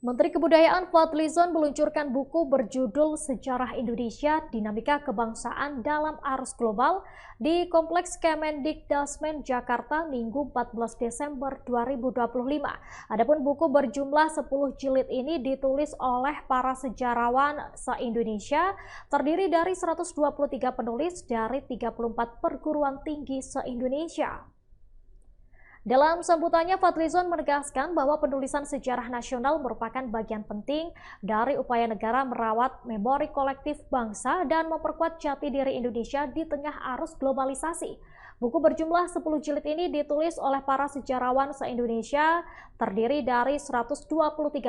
Menteri Kebudayaan Fadlizon meluncurkan buku berjudul Sejarah Indonesia Dinamika Kebangsaan dalam Arus Global di Kompleks Kemendikdasmen Jakarta Minggu 14 Desember 2025. Adapun buku berjumlah 10 jilid ini ditulis oleh para sejarawan se-Indonesia, terdiri dari 123 penulis dari 34 perguruan tinggi se-Indonesia. Dalam sambutannya, Fadlizon menegaskan bahwa penulisan sejarah nasional merupakan bagian penting dari upaya negara merawat memori kolektif bangsa dan memperkuat jati diri Indonesia di tengah arus globalisasi. Buku berjumlah 10 jilid ini ditulis oleh para sejarawan se-Indonesia, terdiri dari 123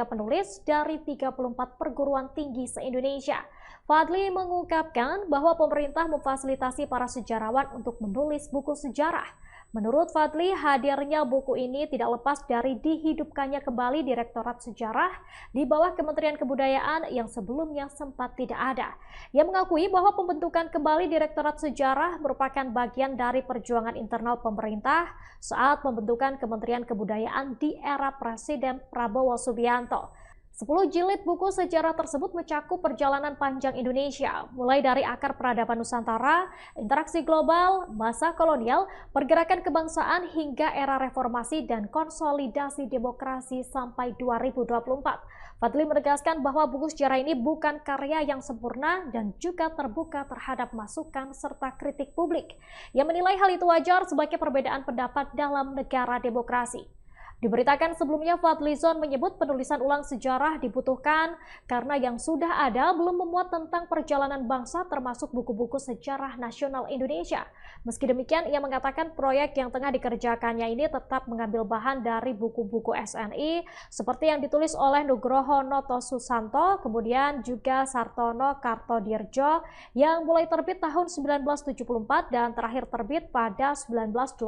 penulis dari 34 perguruan tinggi se-Indonesia. Fadli mengungkapkan bahwa pemerintah memfasilitasi para sejarawan untuk menulis buku sejarah. Menurut Fadli, hadirnya buku ini tidak lepas dari dihidupkannya kembali Direktorat Sejarah di bawah Kementerian Kebudayaan yang sebelumnya sempat tidak ada. Ia mengakui bahwa pembentukan kembali Direktorat Sejarah merupakan bagian dari perjuangan internal pemerintah saat pembentukan Kementerian Kebudayaan di era Presiden Prabowo Subianto. 10 jilid buku sejarah tersebut mencakup perjalanan panjang Indonesia, mulai dari akar peradaban Nusantara, interaksi global, masa kolonial, pergerakan kebangsaan hingga era reformasi dan konsolidasi demokrasi sampai 2024. Fadli menegaskan bahwa buku sejarah ini bukan karya yang sempurna dan juga terbuka terhadap masukan serta kritik publik. Ia menilai hal itu wajar sebagai perbedaan pendapat dalam negara demokrasi. Diberitakan sebelumnya, Fadlizon menyebut penulisan ulang sejarah dibutuhkan karena yang sudah ada belum memuat tentang perjalanan bangsa termasuk buku-buku sejarah nasional Indonesia. Meski demikian, ia mengatakan proyek yang tengah dikerjakannya ini tetap mengambil bahan dari buku-buku SNI seperti yang ditulis oleh Nugroho Noto Susanto, kemudian juga Sartono Kartodirjo yang mulai terbit tahun 1974 dan terakhir terbit pada 1984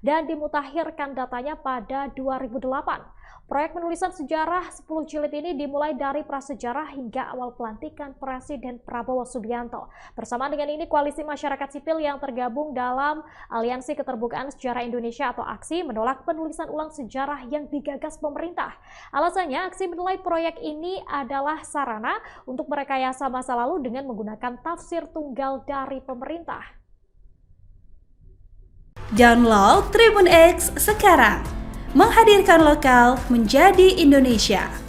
dan dimutakhirkan datanya pada 2008. Proyek penulisan sejarah 10 jilid ini dimulai dari prasejarah hingga awal pelantikan Presiden Prabowo Subianto. Bersamaan dengan ini, koalisi masyarakat sipil yang tergabung dalam Aliansi Keterbukaan Sejarah Indonesia atau AKSI menolak penulisan ulang sejarah yang digagas pemerintah. Alasannya, AKSI menilai proyek ini adalah sarana untuk merekayasa masa lalu dengan menggunakan tafsir tunggal dari pemerintah. Download Tribun X sekarang, menghadirkan lokal menjadi Indonesia.